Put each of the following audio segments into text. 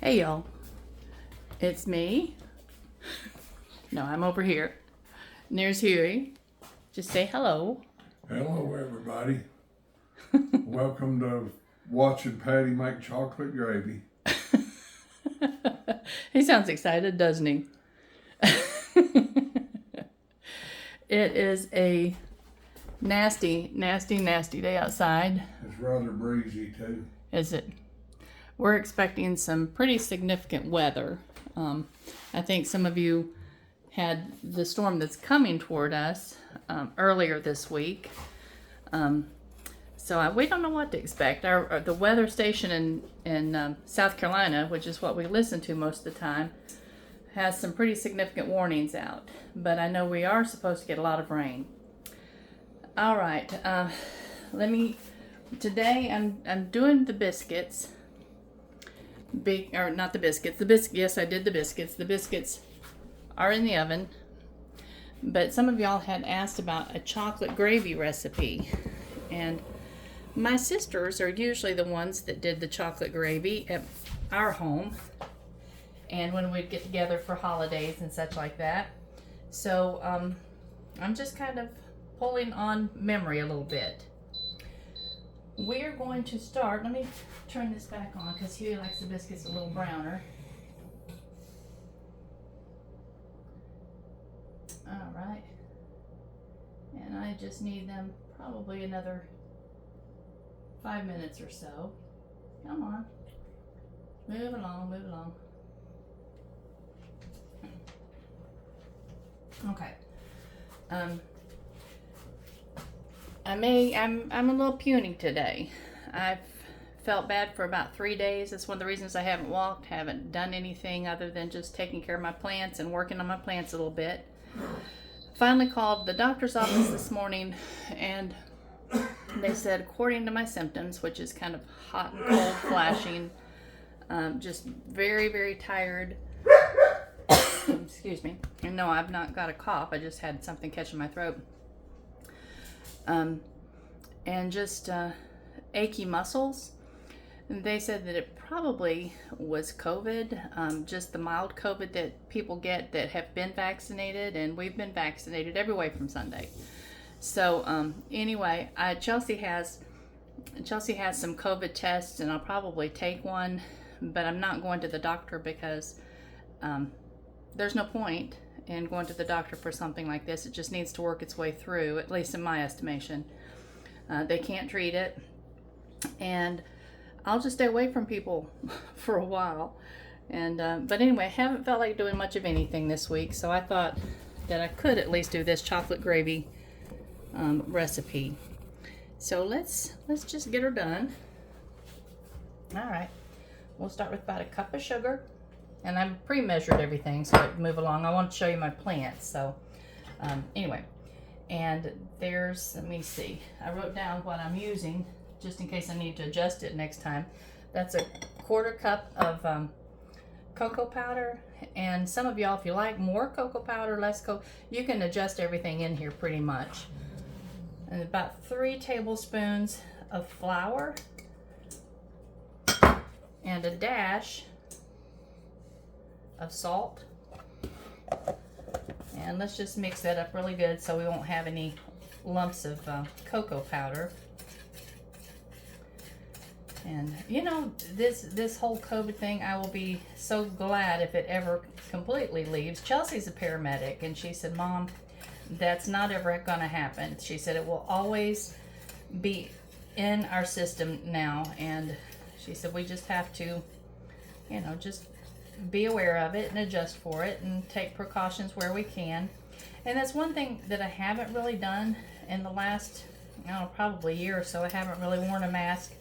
Hey y'all, it's me. No, I'm over here. And there's Huey. Just say hello. Hello, everybody. Welcome to watching Patty make chocolate gravy. He sounds excited, doesn't he? It is a nasty, nasty, nasty day outside. It's rather breezy, too. Is it? We're expecting some pretty significant weather. I think some of you had the storm that's coming toward us earlier this week. So we don't know what to expect. The weather station in South Carolina, which is what we listen to most of the time, has some pretty significant warnings out. But I know we are supposed to get a lot of rain. All right. Today I'm doing the biscuits. Not the biscuits. Yes, I did the biscuits. The biscuits are in the oven. But some of y'all had asked about a chocolate gravy recipe. And my sisters are usually the ones that did the chocolate gravy at our home. And when we'd get together for holidays and such like that. So I'm just kind of pulling on memory a little bit. We're going to start, let me turn this back on because Huey likes the biscuits a little browner. All right. And I just need them probably another 5 minutes or so. Come on. Move along, move along. Okay. I'm a little puny today. I've felt bad for about 3 days. That's one of the reasons I haven't walked, haven't done anything other than just taking care of my plants and working on my plants a little bit. Finally called the doctor's office this morning, and they said, according to my symptoms, which is kind of hot and cold flashing, just very, very tired. Excuse me. And no, I've not got a cough. I just had something catching my throat. And just achy muscles. And they said that it probably was COVID, just the mild COVID that people get that have been vaccinated, and we've been vaccinated every way from Sunday. So anyway, Chelsea has some COVID tests, and I'll probably take one, but I'm not going to the doctor because there's no point in going to the doctor for something like this. It just needs to work its way through, at least in my estimation. They can't treat it, and I'll just stay away from people for a while. And but anyway, I haven't felt like doing much of anything this week, so I thought that I could at least do this chocolate gravy recipe. So let's just get her done. All right, we'll start with about a cup of sugar. And I've pre-measured everything so I can move along. I want to show you my plants. So anyway, and let me see. I wrote down what I'm using just in case I need to adjust it next time. That's a 1/4 cup of cocoa powder. And some of y'all, if you like more cocoa powder, less cocoa, you can adjust everything in here pretty much. And about 3 tablespoons of flour. And a dash of salt. And let's just mix that up really good so we won't have any lumps of cocoa powder. And you know, this whole COVID thing, I will be so glad if it ever completely leaves. Chelsea's a paramedic, and she said, Mom, that's not ever gonna happen. She said it will always be in our system now, and she said we just have to, you know, just be aware of it and adjust for it and take precautions where we can. And that's one thing that I haven't really done in the last, probably year or so. I haven't really worn a mask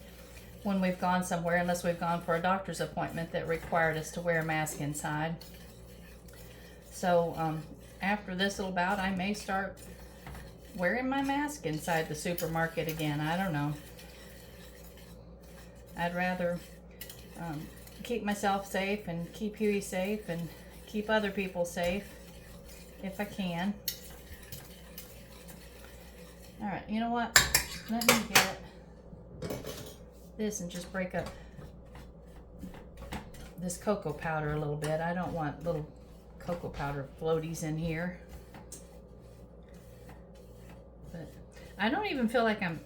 when we've gone somewhere, unless we've gone for a doctor's appointment that required us to wear a mask inside. So after this little bout, I may start wearing my mask inside the supermarket again. I don't know. I'd rather keep myself safe and keep Huey safe and keep other people safe if I can. All right, you know what? Let me get this and just break up this cocoa powder a little bit. I don't want little cocoa powder floaties in here. But I don't even feel like I'm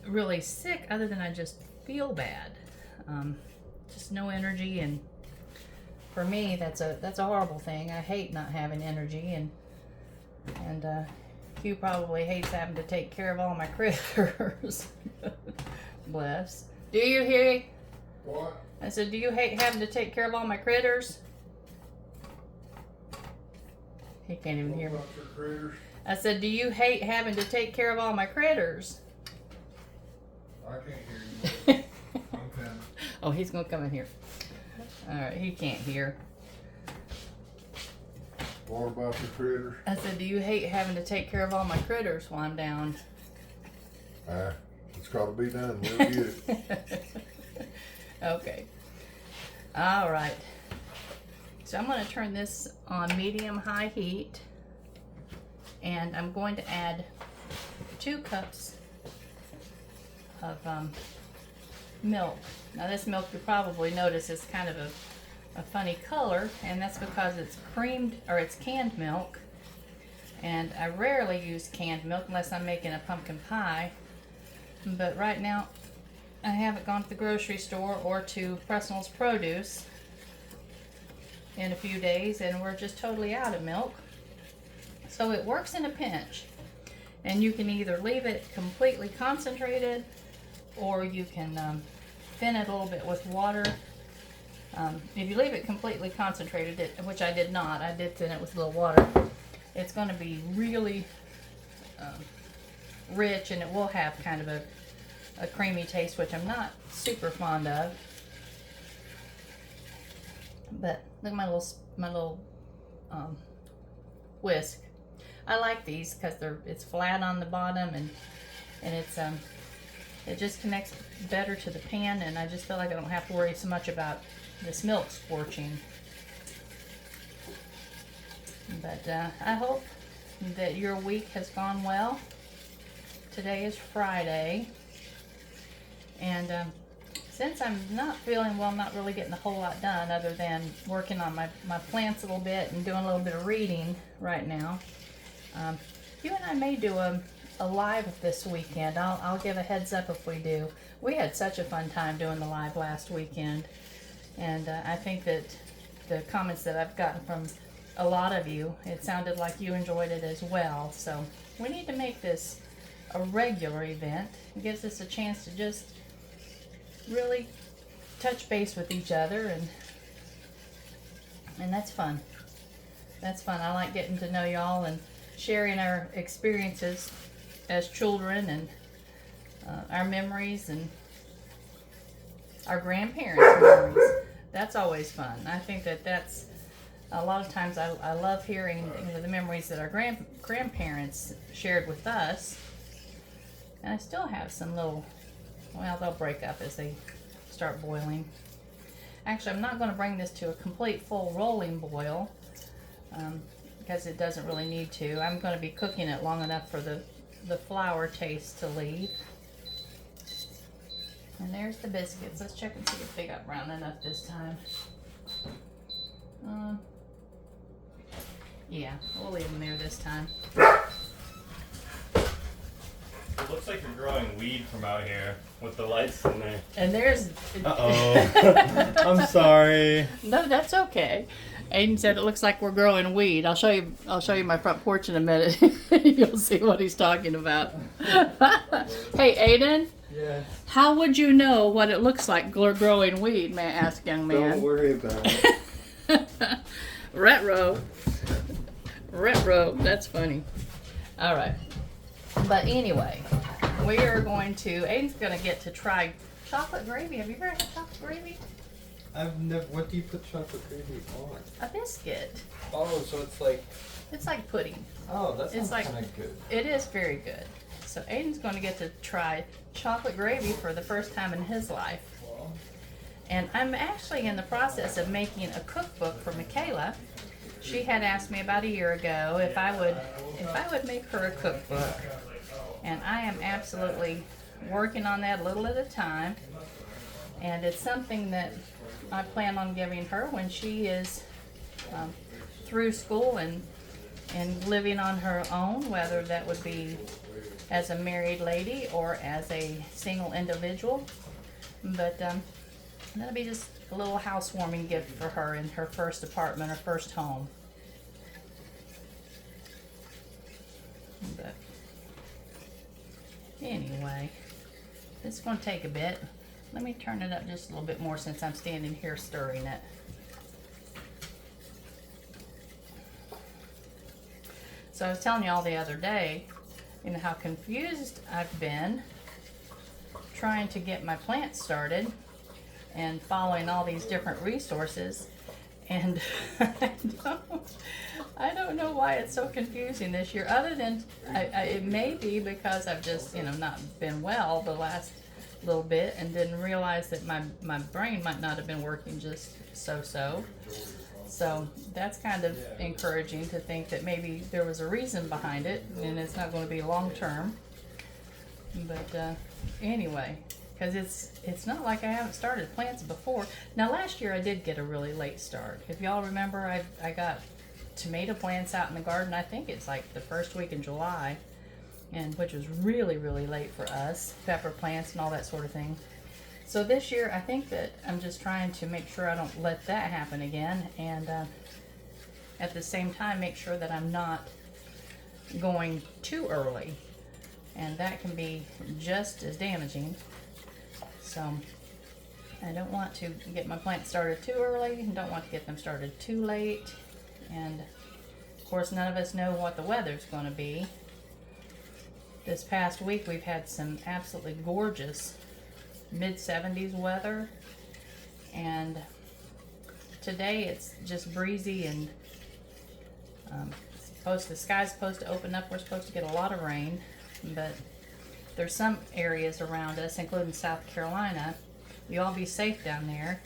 really sick, other than I just feel bad. Just no energy, and for me that's a horrible thing. I hate not having energy, and Hugh probably hates having to take care of all my critters. Bless. Do you hear? What? I said, do you hate having to take care of all my critters? He can't even hear me. What about your critters? I said, do you hate having to take care of all my critters? I can't hear you. I'm coming. Oh, he's gonna come in here. All right, he can't hear. What about the critters? I said, do you hate having to take care of all my critters while I'm down? It's got to be done. We'll get it. Okay. All right. So I'm going to turn this on medium-high heat, and I'm going to add 2 cups of milk. Now this milk, you probably notice, is kind of a funny color, and that's because it's it's canned milk. And I rarely use canned milk unless I'm making a pumpkin pie. But right now, I haven't gone to the grocery store or to Presnell's Produce in a few days, and we're just totally out of milk. So it works in a pinch. And you can either leave it completely concentrated, or you can thin it a little bit with water. If you leave it completely concentrated, which I did not, I did thin it with a little water, it's going to be really rich, and it will have kind of a creamy taste, which I'm not super fond of. But look at my little whisk. I like these because it's flat on the bottom, and it's it just connects better to the pan, and I just feel like I don't have to worry so much about this milk scorching. But I hope that your week has gone well. Today is Friday, and since I'm not feeling well, I'm not really getting a whole lot done other than working on my plants a little bit and doing a little bit of reading right now. You and I may do a live this weekend. I'll give a heads up if we do. We had such a fun time doing the live last weekend, and I think that the comments that I've gotten from a lot of you, it sounded like you enjoyed it as well. So we need to make this a regular event. It gives us a chance to just really touch base with each other, and that's fun. That's fun. I like getting to know y'all and sharing our experiences as children, and our memories, and our grandparents' memories. That's always fun. I think that's a lot of times I love hearing the memories that our grandparents shared with us. And I still have some little, well, they'll break up as they start boiling. Actually, I'm not going to bring this to a complete full rolling boil because it doesn't really need to. I'm going to be cooking it long enough for the flour taste to leave. And there's the biscuits. Let's check and see if they got brown enough this time. Yeah, we'll leave them there this time. It looks like you're growing weed from out here with the lights in there. And there's... Uh-oh. I'm sorry. No, that's okay. Aiden said it looks like we're growing weed. I'll show you my front porch in a minute. You'll see what he's talking about. Hey, Aiden? Yeah. How would you know what it looks like growing weed, may I ask, young man? Don't worry about it. Retro. That's funny. All right. But anyway, we are going to, Aiden's going to get to try chocolate gravy. Have you ever had chocolate gravy? I've never. What do you put chocolate gravy on? A biscuit. Oh, so it's like. It's like pudding. Oh, that sounds like- kind of good. It is very good. So Aiden's going to get to try chocolate gravy for the first time in his life. And I'm actually in the process of making a cookbook for Michaela. She had asked me about a year ago if I would make her a cookbook. And I am absolutely working on that a little at a time. And it's something that I plan on giving her when she is through school and living on her own, whether that would be as a married lady or as a single individual. But that'll be just a little housewarming gift for her in her first apartment or first home. But anyway, it's going to take a bit. Let me turn it up just a little bit more since I'm standing here stirring it. So I was telling y'all the other day, you know, how confused I've been trying to get my plants started and following all these different resources. And I don't know why it's so confusing this year, other than it may be because I've just, you know, not been well the last little bit and didn't realize that my brain might not have been working just so. So that's kind of encouraging to think that maybe there was a reason behind it and it's not going to be long term. But anyway, because it's not like I haven't started plants before. Now last year I did get a really late start. If y'all remember, I got tomato plants out in the garden. I think it's like the first week in July, and which was really late for us. Pepper plants and all that sort of thing. So this year I think that I'm just trying to make sure I don't let that happen again, and at the same time make sure that I'm not going too early, and that can be just as damaging. So I don't want to get my plants started too early and don't want to get them started too late. And of course none of us know what the weather's going to be. This past week we've had some absolutely gorgeous mid-70s weather, and today it's just breezy and the sky's supposed to open up. We're supposed to get a lot of rain, but there's some areas around us, including South Carolina. You all be safe down there.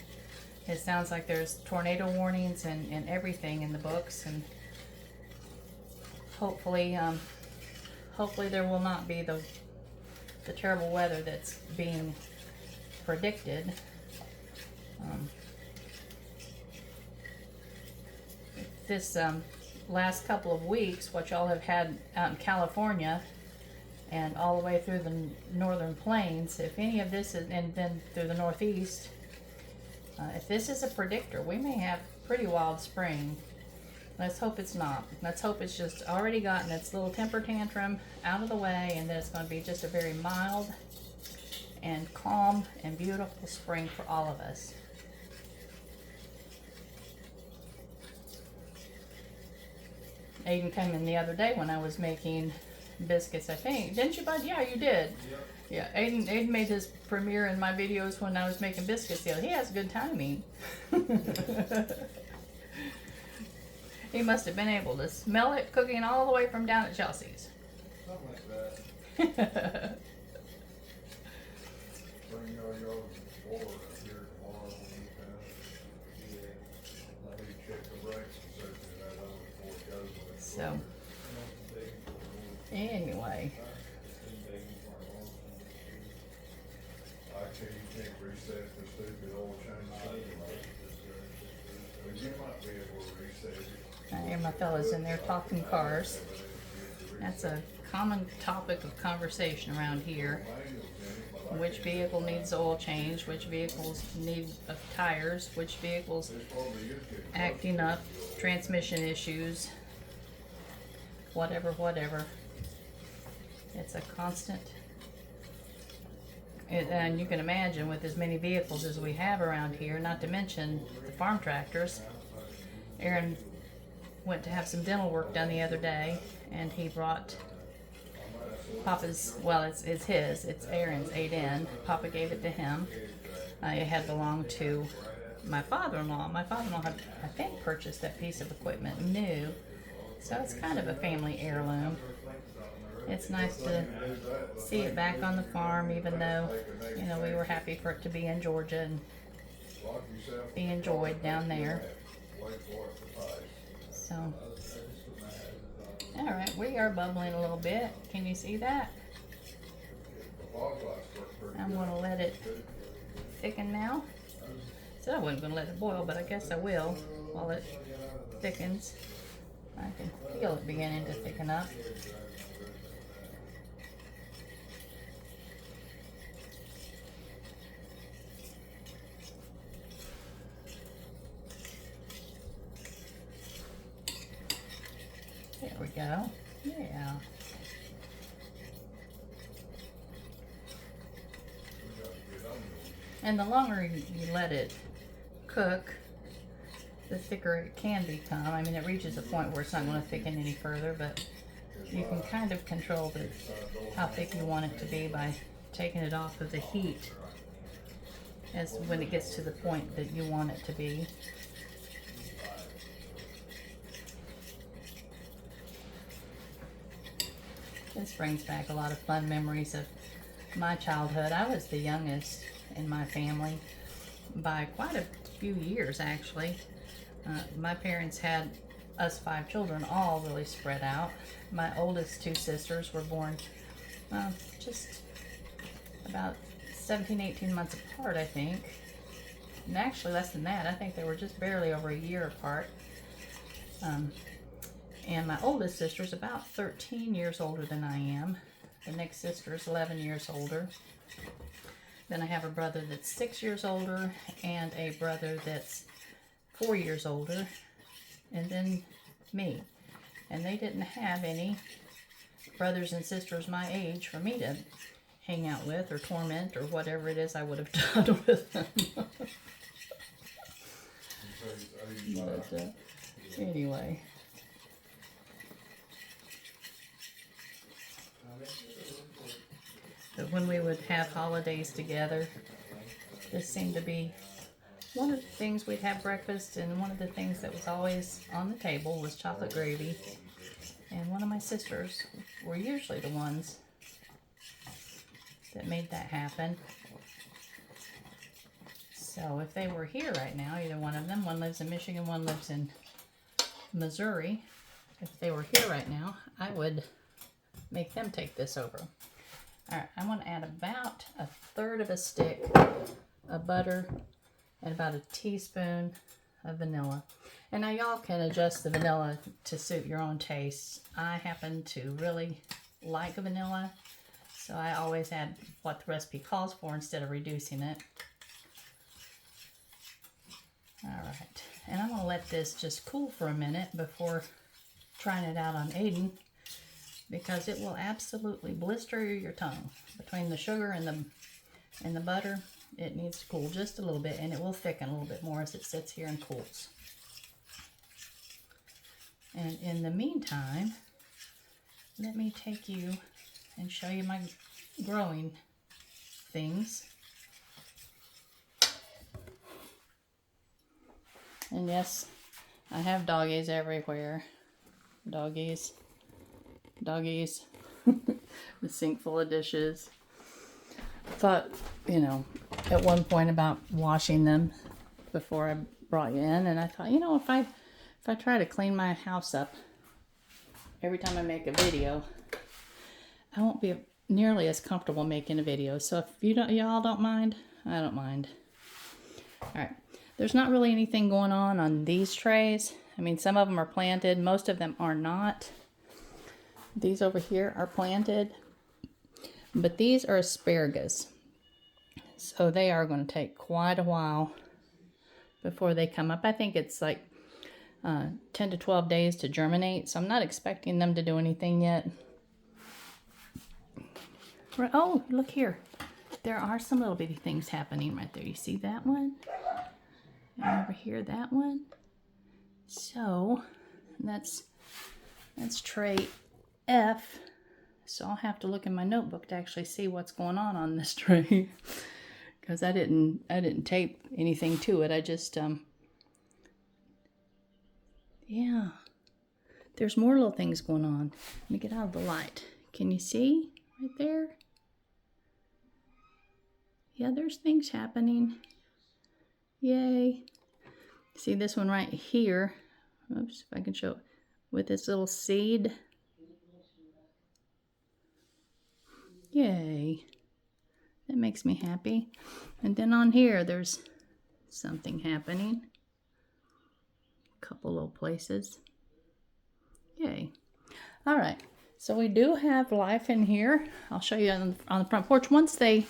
It sounds like there's tornado warnings and everything in the books, and hopefully there will not be the terrible weather that's being predicted. This last couple of weeks, what y'all have had out in California and all the way through the northern plains, if any of this is, and then through the northeast, if this is a predictor, we may have pretty wild spring. Let's hope it's not. Let's hope it's just already gotten its little temper tantrum out of the way, and that it's going to be just a very mild and calm and beautiful spring for all of us. Aiden came in the other day when I was making biscuits, I think. Didn't you, bud? Yeah, you did. Yep. Yeah, Aiden made his premiere in my videos when I was making biscuits. He has good timing. He must have been able to smell it cooking all the way from down at Chelsea's. Something like that. Bring y'all forward up here tomorrow when you come. Yeah. Let me check the brakes and see if that over before it goes with it. So, anyway. Actually, you can't reset the stupid oil change. But you might be able to reset it. I hear my fellas in there talking cars. That's a common topic of conversation around here. Which vehicle needs oil change, which vehicles need tires, which vehicles acting up, transmission issues, whatever. It's a constant. And you can imagine with as many vehicles as we have around here, not to mention the farm tractors. Aaron went to have some dental work done the other day, and he brought Papa's, well, it's Aaron's 8N. Papa gave it to him. It had belonged to my father-in-law. My father-in-law had, I think, purchased that piece of equipment new, so it's kind of a family heirloom. It's nice to see it back on the farm, even though, you know, we were happy for it to be in Georgia and be enjoyed down there. So, all right, we are bubbling a little bit. Can you see that? I'm going to let it thicken now. So I wasn't going to let it boil, but I guess I will while it thickens. I can feel it beginning to thicken up. There we go. Yeah. And the longer you let it cook, the thicker it can become. I mean, it reaches a point where it's not going to thicken any further, but you can kind of control how thick you want it to be by taking it off of the heat as when it gets to the point that you want it to be. This brings back a lot of fun memories of my childhood. I was the youngest in my family by quite a few years, actually. My parents had us 5 children, all really spread out. My oldest 2 sisters were born just about 17, 18 months apart, I think. And actually less than that. I think they were just barely over a year apart. And my oldest sister is about 13 years older than I am. The next sister is 11 years older. Then I have a brother that's 6 years older and a brother that's 4 years older, and then me. And they didn't have any brothers and sisters my age for me to hang out with or torment or whatever it is I would have done with them. But anyway. But when we would have holidays together, this seemed to be one of the things. We'd have breakfast, and one of the things that was always on the table was chocolate gravy. And one of my sisters were usually the ones that made that happen. So if they were here right now, either one of them, one lives in Michigan, one lives in Missouri. If they were here right now, I would make them take this over. Alright, I'm going to add about 1/3 of a stick of butter and about a teaspoon of vanilla. And now y'all can adjust the vanilla to suit your own tastes. I happen to really like vanilla, so I always add what the recipe calls for instead of reducing it. Alright, and I'm going to let this just cool for a minute before trying it out on Aiden, because it will absolutely blister your tongue. Between the sugar and the butter, it needs to cool just a little bit, and it will thicken a little bit more as it sits here and cools. And in the meantime, let me take you and show you my growing things. And yes, I have doggies everywhere. Doggies. The sink full of dishes. Thought, at one point about washing them before I brought you in, and I thought, if I try to clean my house up every time I make a video, I won't be nearly as comfortable making a video. So if y'all don't mind, I don't mind. All right, there's not really anything going on these trays. I mean, some of them are planted, most of them are not. These over here are planted, but these are asparagus. So they are going to take quite a while before they come up. I think it's like 10 to 12 days to germinate, so I'm not expecting them to do anything yet. Oh, look here. There are some little bitty things happening right there. You see that one? And over here, that one. So that's tray F. So I'll have to look in my notebook to actually see what's going on this tray, because I didn't tape anything to it. I just yeah, there's more little things going on. Let me get out of the light. Can you see right there? Yeah, there's things happening. Yay. See this one right here? Oops, if I can show it. With this little seed. Yay. That makes me happy. And then on here, there's something happening. A couple little places. Yay. All right. So we do have life in here. I'll show you on the front porch. Once they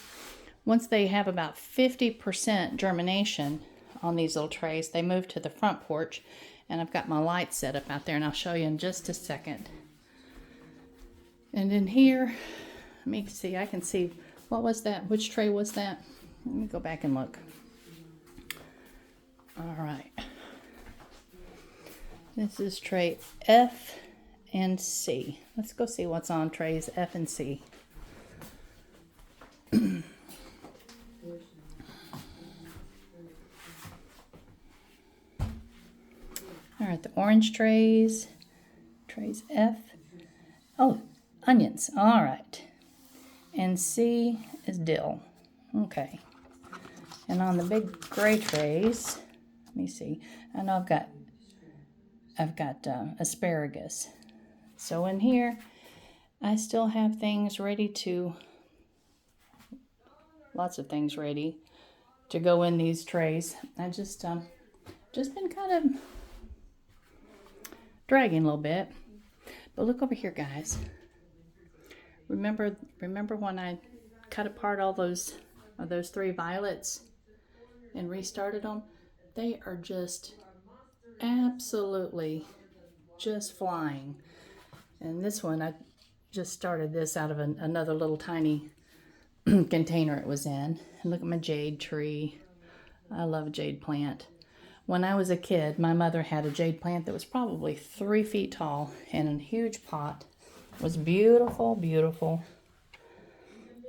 have about 50% germination on these little trays, they move to the front porch. And I've got my light set up out there, and I'll show you in just a second. And in here, let me see, I can see, what was that? Which tray was that? Let me go back and look. All right. This is tray F and C. Let's go see what's on trays F and C. All right, the orange trays F. Oh, onions. All right. And C is dill. Okay. And on the big gray trays, let me see. I know I've got asparagus. So in here, I still have things ready to, lots of things ready to go in these trays. I just been kind of dragging a little bit. But look over here, guys. Remember when I cut apart all those 3 violets and restarted them? They are just absolutely just flying. And this one, I just started this out of another little tiny container it was in. And look at my jade tree. I love a jade plant. When I was a kid, my mother had a jade plant that was probably 3 feet tall in a huge pot. It was beautiful, beautiful.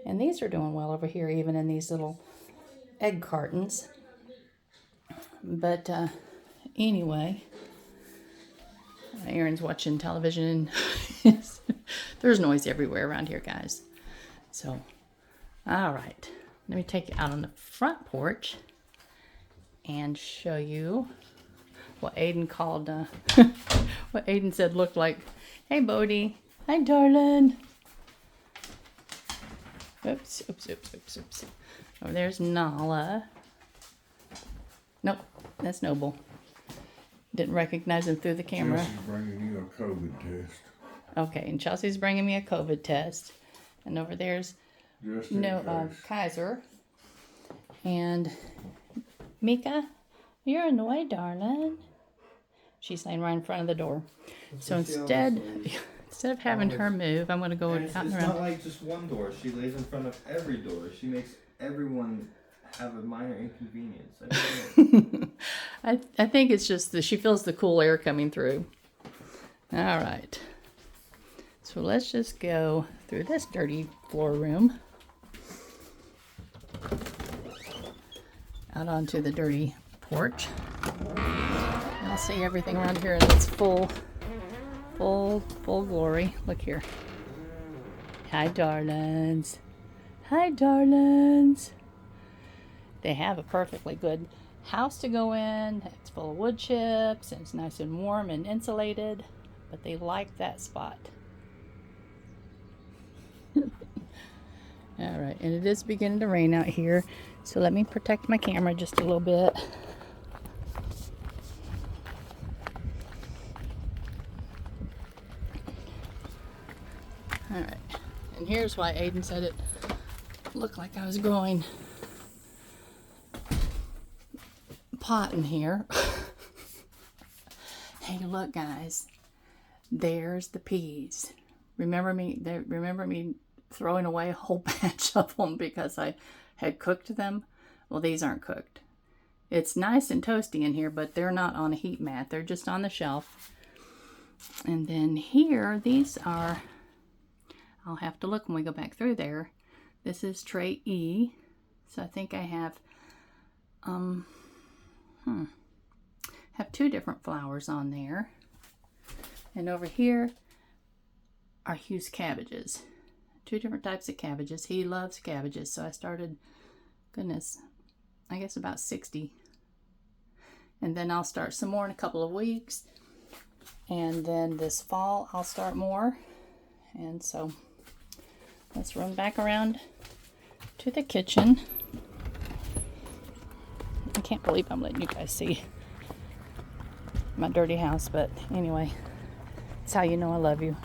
And these are doing well over here, even in these little egg cartons. But anyway, Aaron's watching television. There's noise everywhere around here, guys. So, all right. Let me take you out on the front porch and show you what Aiden called, what Aiden said looked like. Hey, Bodie. Hi, darling. Oops, oops, oops, oops, oops. Oh, there's Nala. Nope, that's Noble. Didn't recognize him through the camera. Chelsea's bringing you a COVID test. Okay, and Chelsea's bringing me a COVID test. And over there's Just in case. Kaiser. And Mika, you're annoyed, darling. She's laying right in front of the door. So instead of having her move, I'm going to go And out and it's around. not like just one door. She lays in front of every door. She makes everyone have a minor inconvenience. I don't know. I think it's just that she feels the cool air coming through. All right. So let's just go through this dirty floor room. Out onto the dirty porch. I'll see everything around here in its full glory. Look here. Hi, darlings. Hi, darlings. They have a perfectly good house to go in. It's full of wood chips, and it's nice and warm and insulated, but they like that spot. All right, and it is beginning to rain out here, so let me protect my camera just a little bit. All right, and here's why Aiden said it looked like I was growing pot in here. Hey, look, guys, there's the peas. Remember me throwing away a whole batch of them because I had cooked them? Well, these aren't cooked. It's nice and toasty in here, but they're not on a heat mat. They're just on the shelf. And then here, these are, I'll have to look when we go back through there. This is tray E. So I think I have, have 2 different flowers on there. And over here are Hugh's cabbages. 2 different types of cabbages. He loves cabbages, so I started, goodness, I guess about 60. And then I'll start some more in a couple of weeks. And then this fall I'll start more. And so let's run back around to the kitchen. I can't believe I'm letting you guys see my dirty house, but anyway, it's how you know I love you.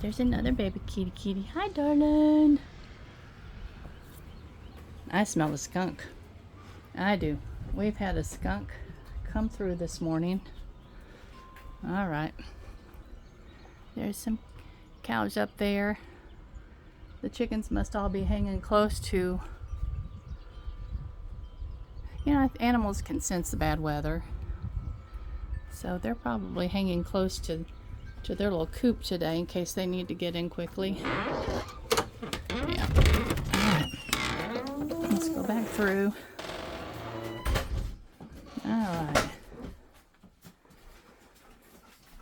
There's another baby kitty. Hi, darling. I smell a skunk. I do. We've had a skunk come through this morning. All right. There's some cows up there. The chickens must all be hanging close to, you know, animals can sense the bad weather. So they're probably hanging close to their little coop today in case they need to get in quickly. Yeah. Alright. Let's go back through. Alright.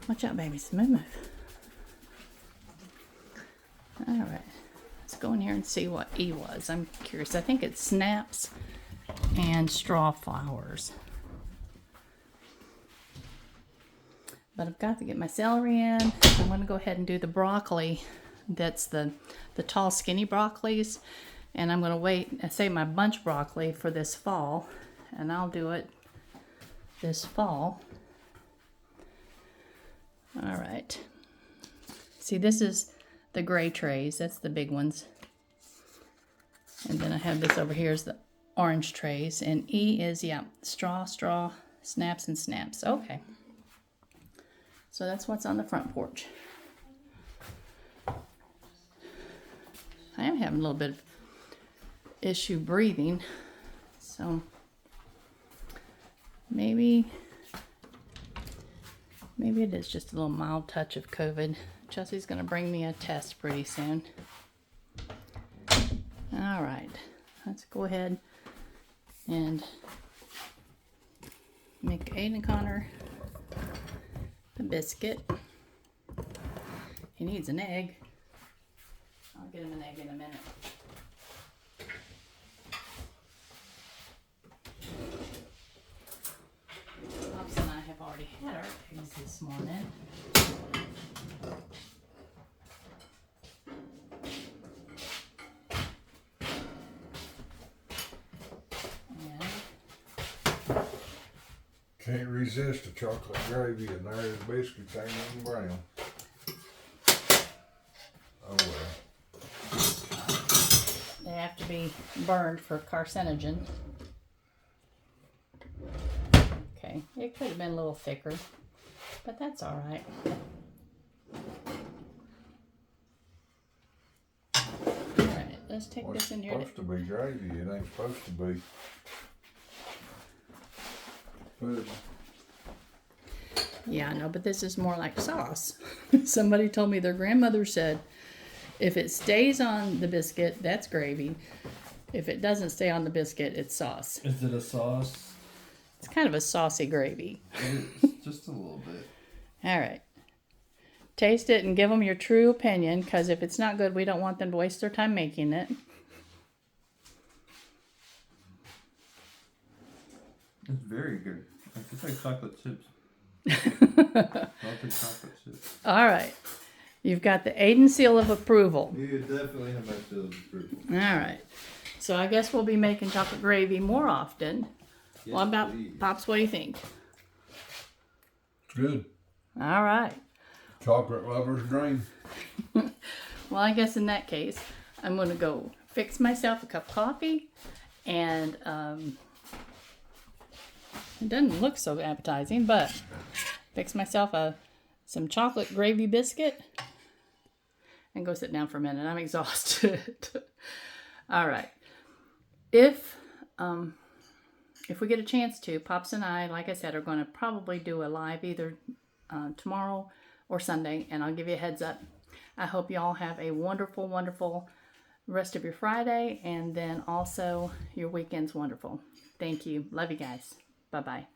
Watch out, babies. Move. Alright. Let's go in here and see what E was. I'm curious. I think it's snaps and straw flowers. But I've got to get my celery in. I'm going to go ahead and do the broccoli. That's the tall, skinny broccolis. And I'm going to wait and save my bunch broccoli for this fall. And I'll do it this fall. All right. See, this is the gray trays. That's the big ones. And then I have this over here is the orange trays. And E is, yeah, straw, snaps, and snaps. Okay. So that's what's on the front porch. I am having a little bit of issue breathing. So maybe it is just a little mild touch of COVID. Chelsea's going to bring me a test pretty soon. All right. Let's go ahead and make Aiden Connor a biscuit. He needs an egg. I'll get him an egg in a minute. Pops and I have already had our eggs this morning. Can't resist the chocolate gravy, and there's biscuits ain't even brown. Oh well. They have to be burned for carcinogen. Okay, it could have been a little thicker, but that's all right. All right, let's take What's this in here. supposed to be gravy? It ain't supposed to be. Good. Yeah, I know, but this is more like sauce. Somebody told me their grandmother said, if it stays on the biscuit, that's gravy. If it doesn't stay on the biscuit, it's sauce. Is it a sauce? It's kind of a saucy gravy. It's just a little bit. All right. Taste it and give them your true opinion, because if it's not good, we don't want them to waste their time making it. It's very good. It's like chocolate chips. Melted chocolate chips. All right. You've got the Aiden seal of approval. You definitely have my seal of approval. All right. So I guess we'll be making chocolate gravy more often. Yes, What about please. Pops? What do you think? It's good. All right. Chocolate lover's dream. Well, I guess in that case, I'm going to go fix myself a cup of coffee. And it doesn't look so appetizing, but fix myself some chocolate gravy biscuit and go sit down for a minute. I'm exhausted. All right. If we get a chance to, Pops and I, like I said, are going to probably do a live either tomorrow or Sunday, and I'll give you a heads up. I hope you all have a wonderful, wonderful rest of your Friday, and then also your weekend's wonderful. Thank you. Love you guys. Bye-bye.